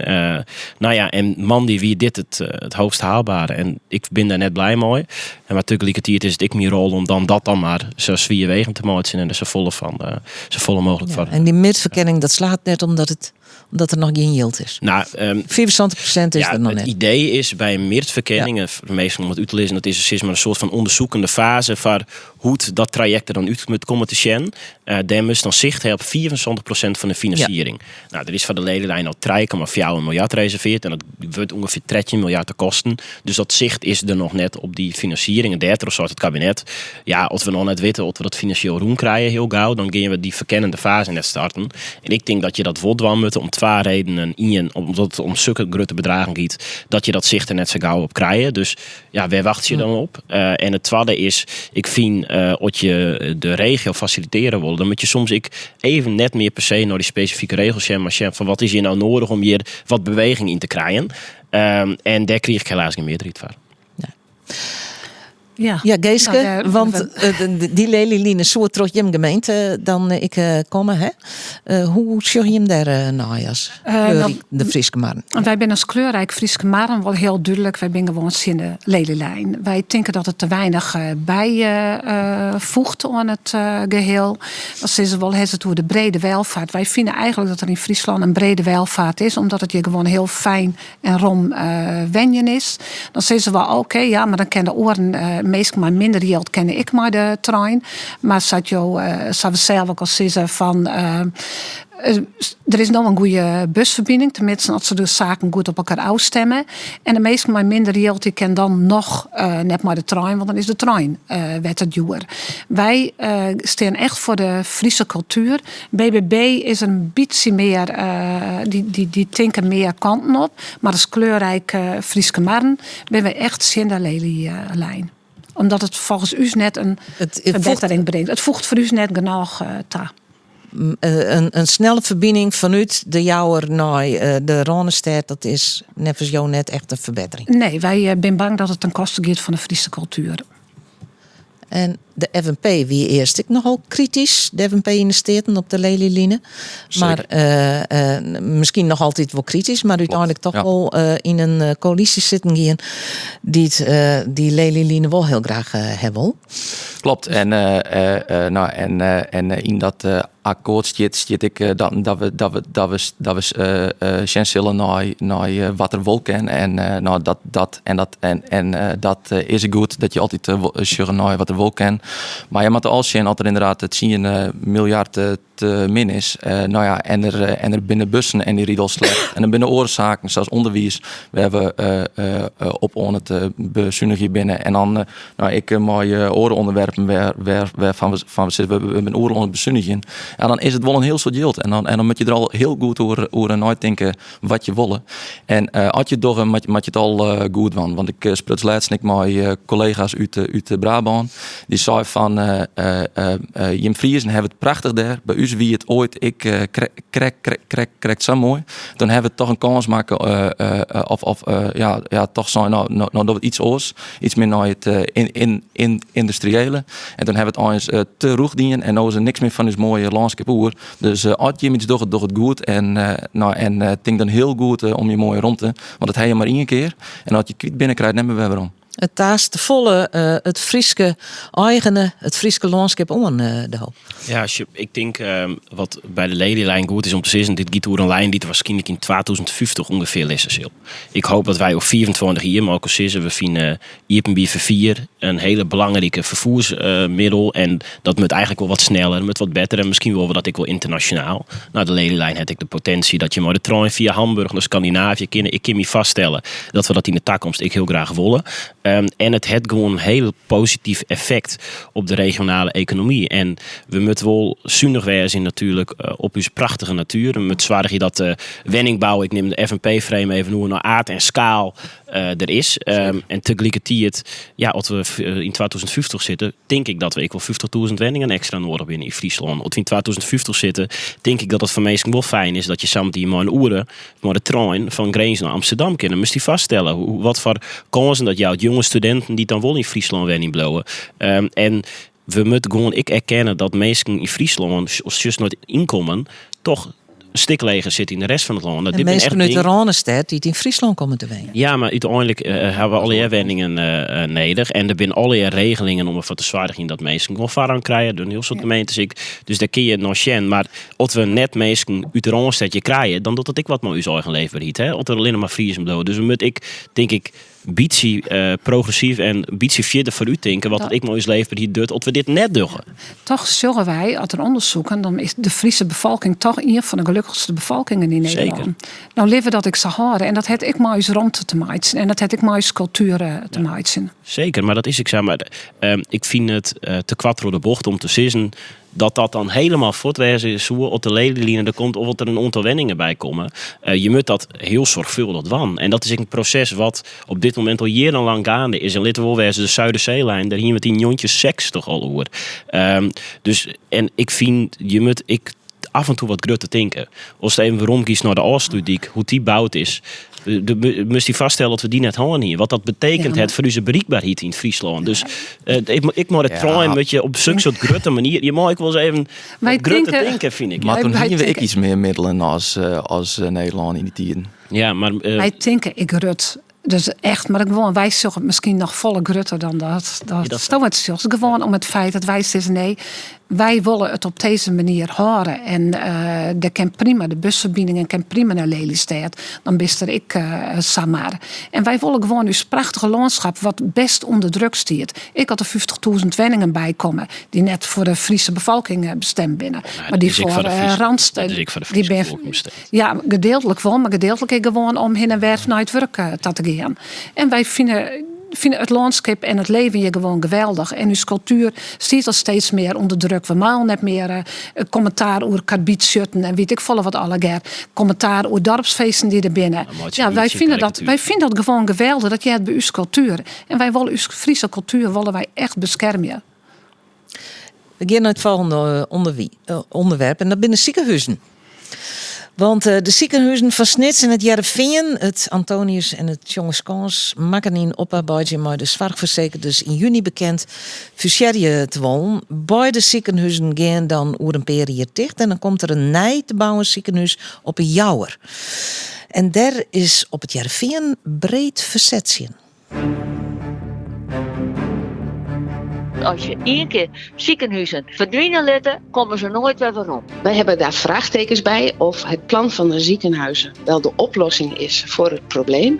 Nou ja, en man die wie dit het hoogst haalbare. En ik ben daar net blij mee. En maar tegelijkertijd is het ik mijn rol om dan maar zo zwierwegen te maken en er zo volle mogelijk van. En die midverkenning, dat slaat net omdat er nog geen yield is. Nou, 74% is er nog net. Het idee is bij een meertverkenning, meestal om het uit te lezen, dat is maar een soort van onderzoekende fase van hoe dat traject er dan uit moet komen te zien. Daar moest dan zicht hebben op 74% van de financiering. Ja. Nou, er is van de Lelylijn al 3,4 miljard reserveerd en dat wordt ongeveer 13 miljard te kosten. Dus dat zicht is er nog net op die financiering. En daardoor soort het kabinet, ja, als we nog net weten of we dat financieel roem krijgen heel gauw, dan gaan we die verkennende fase net starten. En ik denk dat je dat wordt doen moeten om 2 redenen. Omdat het om zulke grote bedragen gaat, dat je dat zicht er net zo gauw op krijgen. Dus ja, waar wacht je dan op? En het tweede is, ik vind als je de regio faciliteren wil, dan moet je soms even net meer per se naar die specifieke regels van wat is hier nou nodig om hier wat beweging in te krijgen. En daar kreeg ik helaas geen meerderheid voor. Ja. Ja, Geeske, Nou, want die lelieline zo trots je gemeente dan ik komen, hè? Hoe zorg je hem daar najas? De Frieske Marren. Wij zijn als kleurrijk Frieske Marren wel heel duidelijk. Wij zijn gewoon in de lelielijn. Wij denken dat het te weinig bijvoegt aan het geheel. Dat ze wel het door de brede welvaart. Wij vinden eigenlijk dat er in Friesland een brede welvaart is, omdat het je gewoon heel fijn en rom wenjen is. Dan zeggen ze wel oké, ja, maar dan kennen de oren meestal maar minder geld kennen ik maar de trein. Maar zou we zelf ook al zeggen van er is nog een goede busverbinding, tenminste als ze de zaken goed op elkaar afstemmen. En de meesten maar minder geld die kennen dan nog net maar de trein, want dan is de trein werd het duur. Wij staan echt voor de Friese cultuur. BBB is een beetje meer, die denken meer kanten op. Maar als kleurrijk Frieske Marren ben we echt in de lijn. Omdat het volgens u net een verbetering brengt. Het voegt voor u net genoeg ta. Een snelle verbinding vanuit de Jouwer naar de Ronestad, dat is nevens jou net echt een verbetering. Nee, wij zijn bang dat het ten koste gaat van de Friese cultuur. En de FNP, wie eerst ik nogal kritisch, de FNP in de steden op de lelieline. Maar misschien nog altijd wel kritisch, maar uiteindelijk toch wel in een coalitie zitten gaan die lelieline wel heel graag hebben. Klopt. En in dat akkoord zit ik dat we zullen naar wat er wel kan en dat is goed dat je altijd zeggen naar wat er wel kan. Maar je moet als je er inderdaad het 10 miljard te min is, en er binnen bussen en die riedel slecht en er binnen oorzaken zoals onderwijs we hebben op on het bezuinigen binnen en dan ik mooie orenonderwerpen waarvan we zitten we hebben oren onder bezuinigen en dan is het wel een heel soort geld en dan moet je er al heel goed over nadenken wat je willen en als je toch moet je het al goed van, want ik spreek laatst met mijn collega's uit Brabant die zei van Jim Friesen hebben het prachtig daar bij u wie het ooit ik krijg zo mooi dan hebben we toch een kans maken toch zijn nou dat het iets oors iets meer naar het industriële en dan hebben we het eens te roeg dienen en nou is er niks meer van ons mooie landschap oer dus als je iets doet het goed en denk dan heel goed om je mooie rond te want het heb je maar één keer en als je kwiet binnenkrijgt nemen we weer om. Het taast te volle het Frieske eigene, het Frieske landschap om de hoop. Ja, ik denk wat bij de lelielijn goed is om te zeggen, dit gaat door een lijn die er waarschijnlijk in 2050 ongeveer lessen zal. Ik hoop dat wij op 24 jaar mogen zeggen, we vinden IPNB vervier een hele belangrijke vervoersmiddel en dat moet eigenlijk wel wat sneller, moet wat beter en misschien wel dat ik wel internationaal. Nou, de lelielijn heb ik de potentie dat je maar de trein via Hamburg naar Scandinavië ik kan me vaststellen dat we dat in de toekomst ik heel graag willen. En het heeft gewoon een heel positief effect op de regionale economie. En we moeten wel zuinig wezen natuurlijk op onze prachtige natuur. We moeten zwaar je dat wenningbouw, ik neem de FNP-frame even hoe naar aard en schaal er is. En tegelijkertijd, als we in 2050 zitten, denk ik dat we wel 50.000 wenningen extra nodig binnen in Friesland. Als we in 2050 zitten, denk ik dat het voor mensen wel fijn is dat je samen die maar een uren, maar de trein van Greens naar Amsterdam kunnen. Moest je vaststellen wat voor kansen dat jouw jonge studenten die dan wel in Friesland wenning blowen. En we moeten gewoon erkennen dat mensen in Friesland, als je nooit inkomen, toch een stuk leger zit in de rest van het land. En mensen uit de Ronestad die het in Friesland komen te wonen. Ja, maar uiteindelijk hebben we allerlei wenningen nodig. En er zijn allerlei regelingen om ervoor te zorgen dat mensen gewoon varaan krijgen. Door heel soort gemeentes. Dus daar kun je nog zien. Maar als we net mensen uit de Ronestad krijgen, dan doet dat ik wat maar uw eigen leven niet. Als er alleen maar Friesen blowen. Dus we moeten denk ik beetje progressief en beetje verder voor u denken wat ik moois leven hier doet, als we dit net doen. Toch zullen wij, als er onderzoeken, dan is de Friese bevolking toch een van de gelukkigste bevolkingen in Nederland. Zeker. Nou leven dat ik zou horen en dat heb ik moois rond te maken en dat heb ik moois cultuur te maken. Zeker, maar dat is ik zeg maar. Ik vind het te quattro de bocht om te zeggen dat dan helemaal voortwezen is hoe op de lelielijn er komt of er een aantal wenningen bij komen. Je moet dat heel zorgvuldig doen. En dat is een proces wat op dit moment al jarenlang gaande is. En Litterwolwezen de Zuiderzeelijn, daar hier met die jontjes seks toch al over. Dus en ik vind af en toe wat grut te denken. Als het even waarom kiest naar de Oostludiek, hoe die bouwd is. Moest je vaststellen dat we die net hadden hier. Wat dat betekent het voor onze bereikbaarheid in Friesland. Dus ik moet het trouwen met je op zulke soort grutte manier. Je mag ik wel eens even grutte denken, vind ik. Maar toen hadden we iets meer middelen als Nederland in die tijden. Ja, maar... wij denken, ik rut. Dus echt, maar gewoon, wij zeggen misschien nog volle grutter dan dat. Dat is het zelfs. Gewoon om het feit dat wij zeggen, nee, wij willen het op deze manier horen. En de kan prima, de busverbindingen kan prima naar Lelystad. Dan bist er ik Samar. En wij willen gewoon uw prachtige landschap wat best onder druk stiert. Ik had er 50.000 wenningen bij komen die net voor de Friese bevolking bestemd binnen. Nou, maar die voor Randstad. Dat is ik voor de Friese bevolking bestemd. Ja, gedeeltelijk wel, maar gedeeltelijk gewoon om heen en weer vanuit werk te gaan. En wij vinden het landschap en het leven hier gewoon geweldig. En uw cultuur stiert al steeds meer onder druk. We maken net meer commentaar over karbietsjutten en weet ik volle wat allegaar. Commentaar over dorpsfeesten die er binnen. Ja, wij vinden dat gewoon geweldig dat je het bij uw cultuur. En wij willen uw Friese cultuur willen wij echt beschermen. We gaan naar het volgende onderwerp en dat binnen ziekenhuizen. Want de ziekenhuizen van Snits en het Jereveen, het Antonius en het Jongenskans, maken in oparbeidsje maar de zorgverzekerders in juni bekend fuseren te wollen. Beide ziekenhuizen gaan dan over een periode dicht en dan komt er een nij te bouwen ziekenhuis op een Jouwer. En daar is op het Jereveen breed verzet in. Als je één keer ziekenhuizen verdwijnen laten, komen ze nooit weer waarom. Wij hebben daar vraagtekens bij of het plan van de ziekenhuizen wel de oplossing is voor het probleem.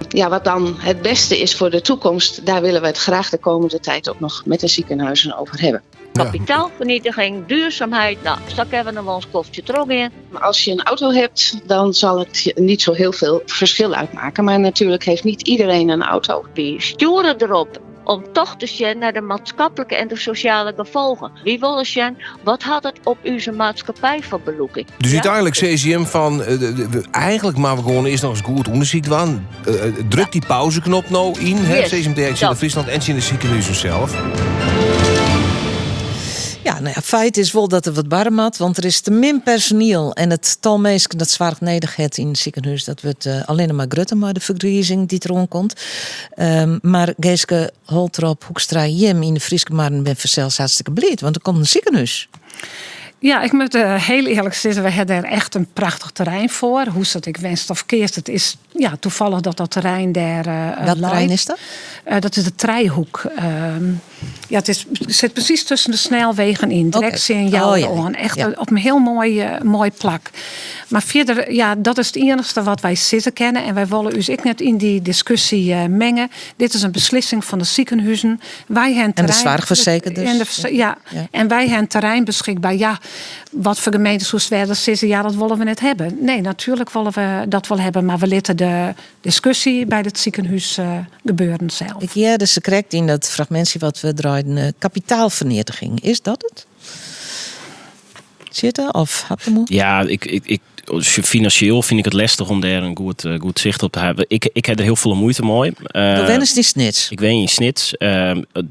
Ja, wat dan het beste is voor de toekomst, daar willen we het graag de komende tijd ook nog met de ziekenhuizen over hebben. Kapitaalvernietiging, duurzaamheid, nou, stak hebben we ons koffertje terug in. Maar als je een auto hebt, dan zal het niet zo heel veel verschil uitmaken. Maar natuurlijk heeft niet iedereen een auto. Die sturen erop om toch te zien naar de maatschappelijke en de sociale gevolgen. Wie willen zien, wat had het op onze maatschappij voor beloeking? Dus uiteindelijk CCM van, eigenlijk maar we gewoon eerst nog eens goed onderzoek doen. Druk die pauzeknop nou in, yes. CSMDX in Friesland en in de ziekenhuizen zelf. Ja, nou ja, feit is wel dat er wat barm had, want er is te min personeel en het tal mensen dat zwaar nodig heeft in het ziekenhuis, dat wordt alleen maar grutter, maar de vergrijzing die er komt. Maar Geeske Holtrop, Hoekstra, Jim in de Friese Marken ben zelfs hartstikke blij, want er komt een ziekenhuis. Ja, ik moet heel eerlijk zeggen, we hebben er echt een prachtig terrein voor. Hoe dat ik wenst of keert, het is toevallig dat terrein daar Wat terrein is dat? Dat is de Treihoek. Het zit precies tussen de snelwegen in. Direct in jouw echt op een heel mooi plak. Maar verder, dat is het enige wat wij zitten kennen. En wij willen dus net in die discussie mengen. Dit is een beslissing van de ziekenhuizen. Wij hebben terrein, en de zwaarverzekerders. En wij hebben terrein beschikbaar. Ja, wat voor gemeentes hoe zwaar dat zitten, dat willen we net hebben. Nee, natuurlijk willen we dat wel hebben. Maar we laten de discussie bij het ziekenhuis gebeuren zelf. Ja, dus ze correct in dat fragmentje wat we draaien. Kapitaalvernietiging, is dat het? Zitten of happemoe? Ja, ik financieel vind ik het lastig om daar een goed zicht op te hebben. Ik heb er heel veel moeite mee. Is die Snits? Ik weet in Snits.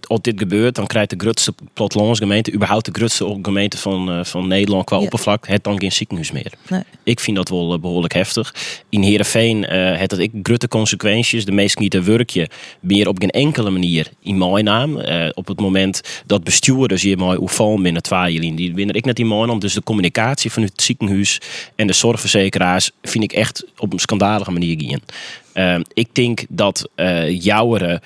Als dit gebeurt, dan krijgt de grootste plattelandsgemeente, überhaupt de grootste gemeente van Nederland qua oppervlak, het dan geen ziekenhuis meer. Nee. Ik vind dat wel behoorlijk heftig. In Heerenveen heeft dat ik grote consequenties. De meesten niet te werkje meer op geen enkele manier in mijn naam. Op het moment dat bestuurders hier mooi oefalen binnen 2 jaar, die winnen ik net in mijn naam. Dus de communicatie van het ziekenhuis en de zorgverzekeraars vind ik echt op een schandalige manier gaan. Ik denk dat Jouweren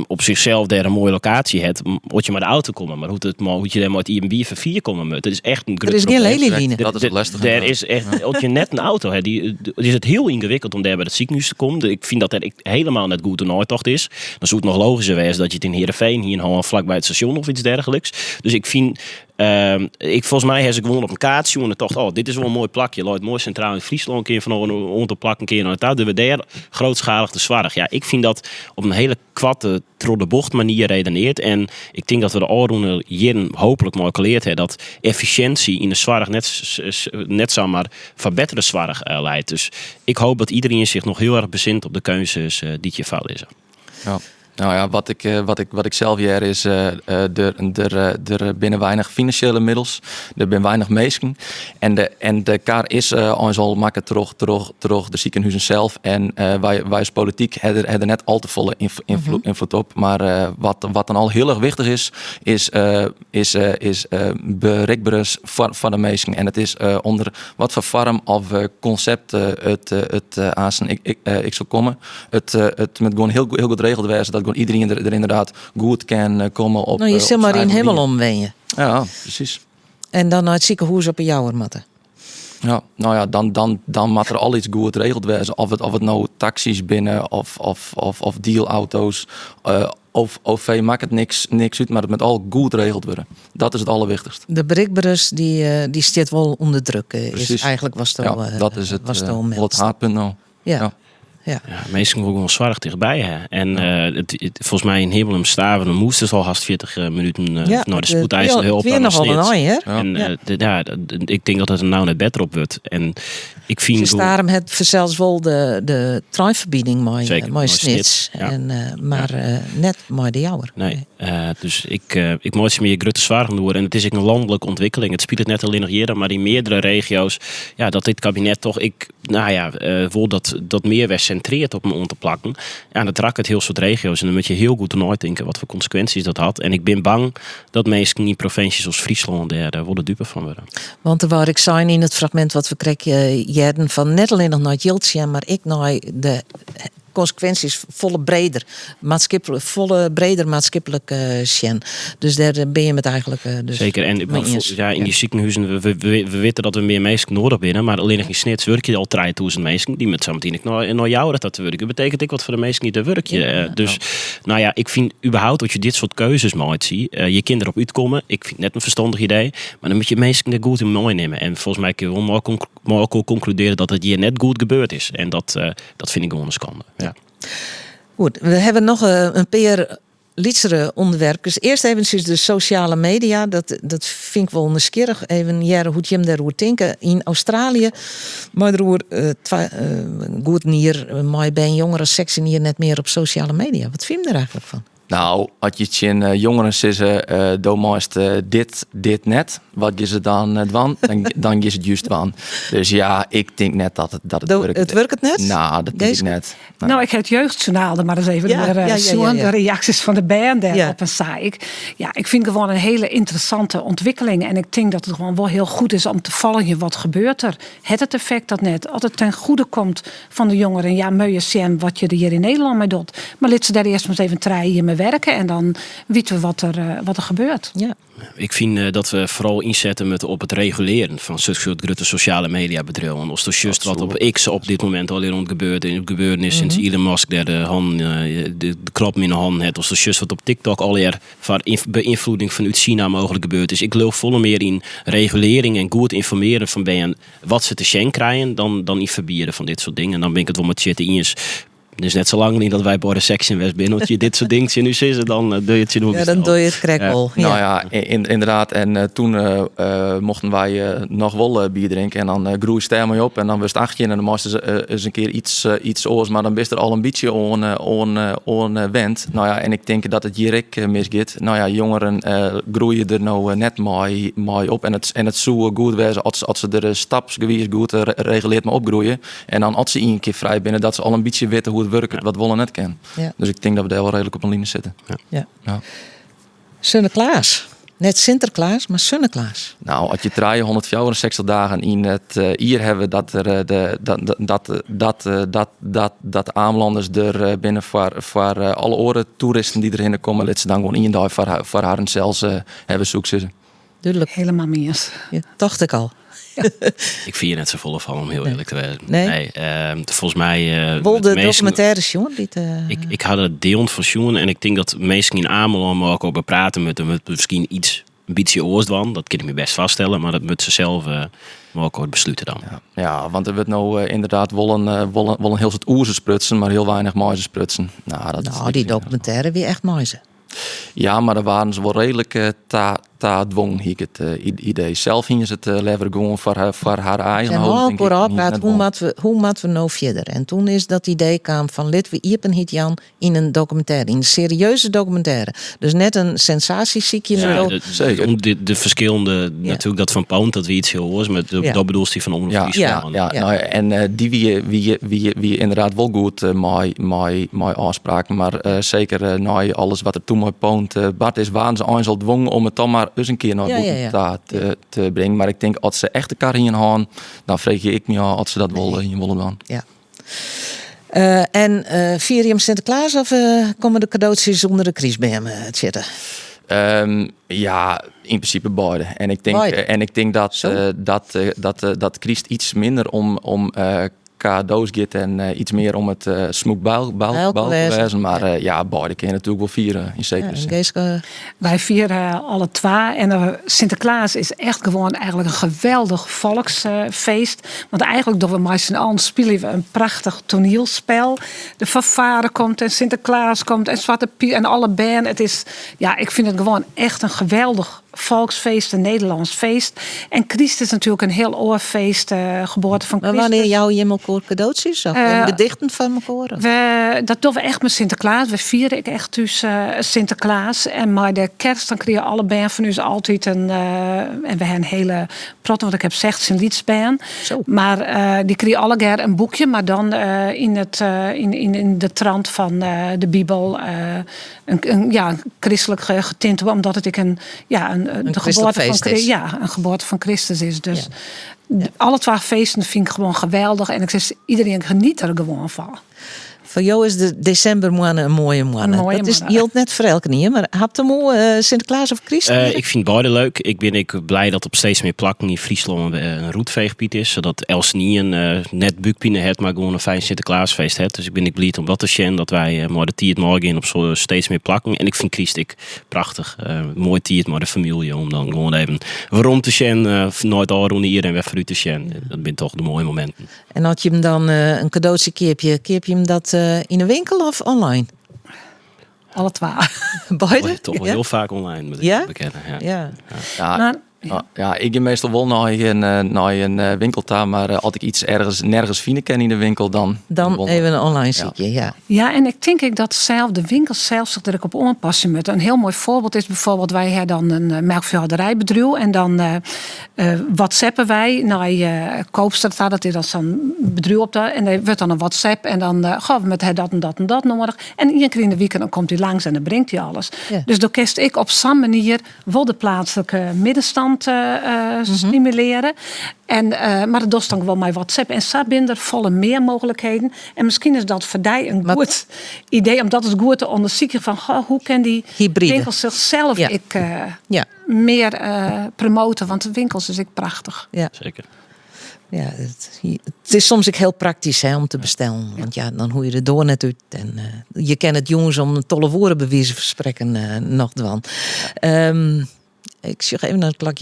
op zichzelf daar een mooie locatie heeft, moet je maar de auto komen. Maar hoe je daar met IMB voor 4 komen moet, dat is echt een er is geen lelieline. Dat is het lastig. Er is echt, als je net een auto hebt, is het heel ingewikkeld om daar bij het ziekenhuis te komen. Ik vind dat er helemaal net goed een uittocht is. Dan zou het nog logischer wezen dat je het in Heerenveen hier in vlak bij het station of iets dergelijks. Dus ik vind, volgens mij heb ik gewoon op een kaartje en dacht, dit is wel een mooi plakje. Laat mooi centraal in Friesland een keer van onder plak een keer naar het uit. We daar grootschalig te zwaar. Ja, ik vind dat op een hele kwatte, door de bocht manier redeneert. En ik denk dat we de aldoende jaren hopelijk mooi geleerd hebben dat efficiëntie in de zorg net zomaar verbeterde zorg leidt. Dus ik hoop dat iedereen zich nog heel erg bezint op de keuzes die je fout is. Ja. Nou ja, wat ik zelf hier is, er binnen weinig financiële middels, er zijn weinig mensen. En de kar is ons al maken terug de ziekenhuizen zelf. En wij als politiek hebben net al te volle invloed op. Maar wat dan al heel erg wichtig is bereikbaarheid van de mensen. En het is onder wat voor vorm of concept het aanstaan ik zou komen. Het met gewoon heel goed geregeld wezen dat gewoon iedereen er inderdaad goed kan komen op. Nou, je zit maar in helemaal omwenjen. Ja, precies. En dan naar het ziekenhuis op een jouwer moeten. Ja, nou ja, dan moet er al iets goed geregeld wezen. Of het nou taxis binnen of dealauto's. Of OV maakt het niks uit, maar het moet al goed geregeld worden. Dat is het allerwichtigste. De bereikbaarheid die staat wel onder druk. Is eigenlijk was het al. Dat is het haatpunt nou. Ja. Ja, meestal ook wel zwaar dichtbij. Hè. En volgens mij in Hebelum Staven moesten ze al haast 40 minuten naar de spoedeisende hulp aan de snit. En ik denk dat het er nou net beter op wordt. En ik vind dus daarom het zelfs wel de treinverbinding mooi snits. Maar net mooi de jouwer. Nee, dus ik moet meer grote zwaar doen. En het is ook een landelijke ontwikkeling. Het speelt het net alleen nog hier, maar in meerdere regio's. Ja, dat dit kabinet toch wil dat meer weer centreert op me om te plakken. Ja, dat raakt het heel soort regio's. En dan moet je heel goed nadenken wat voor consequenties dat had. En ik ben bang dat meestal niet provincies als Friesland daar worden dupe van worden. Want er waar ik zei in het fragment wat we kregen van net alleen nog naar het Jiltje, maar ik naar de consequenties volle breder maatschappelijk sjen. Dus daar ben je met eigenlijk dus zeker. En in die ziekenhuizen we weten dat we meer mensen nodig binnen, maar alleen nog in snits werk je al 3000 mensen die met zometeen naar jou dat te werken. Dat betekent ik wat voor de mensen niet te werken. Nou ja, ik vind überhaupt dat je dit soort keuzes maakt zie. Je kinderen op uitkomen. Ik vind het net een verstandig idee, maar dan moet je mensen er goed in meenemen. En volgens mij kun je wel ook concluderen dat het hier net goed gebeurd is. En dat vind ik gewoon een schande. Ja. Goed, we hebben nog een paar lietsere onderwerpen. Dus eerst even de sociale media. Dat vind ik wel nieuwsgierig. Even jaren hoe je daarover denken. In Australië, maar goed hier, maar bij een jongere sectie hier net meer op sociale media. Wat vind je er eigenlijk van? Nou, als je het in jongeren zeggen, doormaast dit net, wat je ze dan dwan, dan is het juist van. Dus ja, ik denk net dat het werkt. Het werkt het net? Nou, dat denk ik net. Nou, ik heb het jeugdjournaal er maar eens even de reacties van de band daarop en zei ik. Ja, ik vind gewoon een hele interessante ontwikkeling. En ik denk dat het gewoon wel heel goed is om te volgen wat gebeurt er. Het effect dat net, als het ten goede komt van de jongeren. Ja, mooie zien wat je er hier in Nederland mee doet. Maar laat ze daar eerst maar eens even draaien mee werken. En dan weten we wat er gebeurt. Ja. Ik vind dat we vooral inzetten met op het reguleren van zulke soort grote sociale media bedrijven. Als het juist wat op X op dit moment al rond gebeurt en het gebeurtenis sinds Elon Musk daar de knop in de hand heeft. Als het juist wat op TikTok al van beïnvloeding vanuit China mogelijk gebeurd is. Ik geloof volle meer in regulering en goed informeren van BN wat ze te schenken krijgen dan in verbieden van dit soort dingen. En dan ben ik het wel met shit in. Dus net zo lang niet dat wij bij de seks in West binnen. Als je dit soort dingen nu zit, dan doe je het je nog. Ja, dan doe je het krekkel. Nou ja, inderdaad. En toen mochten wij nog wel bier drinken. En dan groeide het ermee op. En dan was het 18 en dan moesten ze eens een keer iets oors. Maar dan wist er al een beetje on wend. Nou ja, en ik denk dat het hier ook misgaat. Nou ja, jongeren groeien er nou net mooi op. En het zou goed wezen als ze er stapsgewijs goed reguleert maar opgroeien. En dan als ze één keer vrij binnen, dat ze al een beetje weten hoe het werkt, wat we net kennen. Ja. Dus ik denk dat we daar wel redelijk op een lijn zitten. Ja. Sinterklaas. Net Sinterklaas, maar Sinterklaas. Nou, als je 364 dagen in het hier hebben dat er dat aanlanders er binnen voor alle oren toeristen die erin komen, laten ze dan gewoon in dag voor haar en zelfs hebben zoeken. Duidelijk. Helemaal meer. Ja, dacht ik al. Ik vind je net zo vol van om heel eerlijk te zijn. Nee. Volgens mij... Wel de documentaires, jongen. Ik had het deel van Sjoen en ik denk dat mensen in Ameland ook over praten met hem. Misschien een beetje oorstwan. Dat kan ik me best vaststellen. Maar dat moet ze zelf ook besluiten dan. Ja, want er wordt nou inderdaad wel een heel soort oerzen sprutsen, maar heel weinig mooie sprutsen. Nou, die documentaire weer echt mooi. Ja, maar daar waren ze wel redelijk ta dwong ik het idee. Zelf hingen ze het lever gewoon voor haar eigen En hoofd. al denk ik, vooral niet praat, net hoe moeten we nou verder? En toen is dat idee kwam van Litwe Iepen hiet Jan in een documentaire, in een serieuze documentaire. Dus net een sensatieziekje. De verschillende, natuurlijk dat van Pound, dat we iets heel hoors, maar dat bedoelt die van Omroep Friesland. Nou, en die wie inderdaad wel goed mijn afspraken, maar zeker na alles wat er toen met Pound Bart is, waren ze eens al dwongen om het dan maar eens een keer naar te brengen. Maar ik denk, als ze echt de kar in gaan, dan vreeg ik me af als ze dat willen dan. Ja. En vier je hem Sinterklaas of komen de cadeautjes onder de kriesbem zitten? Ja, in principe beide. En ik denk dat Christ iets minder om cadeaus gaat en iets meer om het smoekbuil. Maar beide kun je natuurlijk wel vieren in zekere zin. Wij vieren alle twee. En Sinterklaas is echt gewoon eigenlijk een geweldig volksfeest. Want eigenlijk door we met z'n allen spelen we een prachtig toneelspel. De fanfare komt en Sinterklaas komt en Zwarte Piet en alle band. Het is, ik vind het gewoon echt een geweldig volksfeest, een Nederlands feest. En Christus is natuurlijk een heel oorfeest, geboorte van Christus. Maar wanneer jou je elkaar cadeautjes of gedichten van elkaar? Dat doen we echt met Sinterklaas. We vieren ik echt dus Sinterklaas. En maar de kerst, dan kregen alle band van ons altijd en we hebben een hele prot, wat ik heb gezegd, een liedspaan. Maar die kregen alle keer een boekje, maar dan in de trant van de Bijbel. Een christelijk getinte, omdat het een geboorte van Christus is. Dus alle twee feesten vind ik gewoon geweldig. En ik zeg, iedereen geniet er gewoon van. Voor jou is de decembermaand een mooie maand. Dat is hield net voor elke niet, maar hebt hem al Sinterklaas of Christus? Ik vind beide leuk. Ik ben blij dat op steeds meer plakken in Friesland een roetveegpiet is. Zodat Elsnien net buikpine heeft, maar gewoon een fijn Sinterklaasfeest heeft. Dus ik ben blij om dat te zien, dat wij maar de tiert morgen in op zo steeds meer plakken. En ik vind Christus prachtig. Mooi tiert maar de familie, om dan gewoon even waarom te zien, nooit al rond hier en weer fruit te zien. Dat zijn toch de mooie momenten. En had je hem dan een cadeautje keep je hem dat in de winkel of online? Alle twee. Beide? Toch wel heel vaak online, moet ik bekennen. Ik ga meestal wel naar een winkel daar, maar als ik iets nergens vinden kan in de winkel, dan even een online ziekje, Ja, en ik denk dat zelf de winkels zelf zich er op aanpassen moeten. Een heel mooi voorbeeld is bijvoorbeeld, wij hebben dan een melkveehouderijbedrijf en dan WhatsAppen wij naar Koopstraat, dat is dan zo'n bedrijf op daar, en er wordt dan een WhatsApp en dan gaan we met dat en dat en dat nodig. En iedere keer in de weekend dan komt hij langs en dan brengt hij alles. Ja. Dus dan kerst ik op zo'n manier wel de plaatselijke middenstand stimuleren. En, maar dat doet dan gewoon mijn WhatsApp. En Sabinder volle meer mogelijkheden. En misschien is dat voor die een goed idee. Omdat het goed te onderzoeken van hoe kan die winkels zichzelf meer promoten. Want de winkels is prachtig. Ja. Zeker. Ja, het is soms ook heel praktisch om te bestellen. Want dan hoe je er door net uit. En je kent het jongens om tolle woorden bewijzen versprekken nog dan. Ik zeg even naar het plak.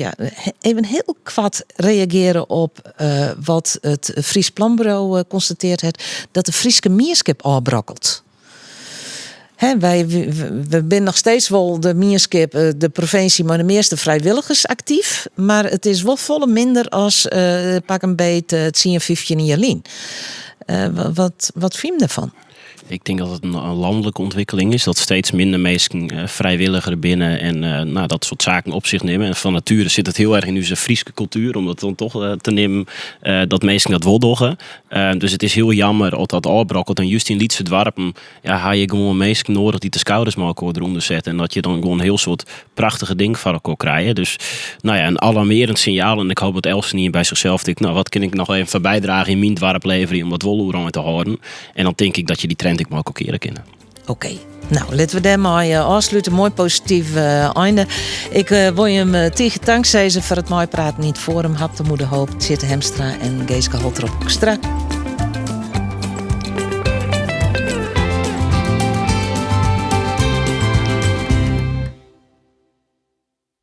Even heel kwad reageren op wat het Fries Planbureau constateerd heeft. Dat de Frieske mierskip afbrokkelt. We zijn nog steeds wel de mierskip, de provincie, maar de meeste vrijwilligers actief. Maar het is wel volle minder als pak een beet het 10-15 jaar. Wat vind je daarvan? Ik denk dat het een landelijke ontwikkeling is. Dat steeds minder mensen vrijwilliger binnen en dat soort zaken op zich nemen. En van nature zit het heel erg in onze Friese cultuur. Om dat dan toch te nemen dat mensen dat wel doen. Dus het is heel jammer dat dat afbrokkelt. En juist in Lietse Dwarpen ga je gewoon mensen nodig die de schouders maar eronder zetten. En dat je dan gewoon een heel soort prachtige ding van elkaar krijgt. Dus een alarmerend signaal. En ik hoop dat Elsen niet bij zichzelf denkt, wat kan ik nog even van bijdragen in mijn dwarplevering om wat wol te houden. En dan denk ik dat je die trend ik maar ook keren kennen. Oké. Nou, laten we daar maar afsluiten. Mooi positief einde. Ik wil je hem tegen dankzij voor het mooi praten niet voor hem. Hap de moeder hoop, Tjette Hemstra en Geeske Holtrop. Strak.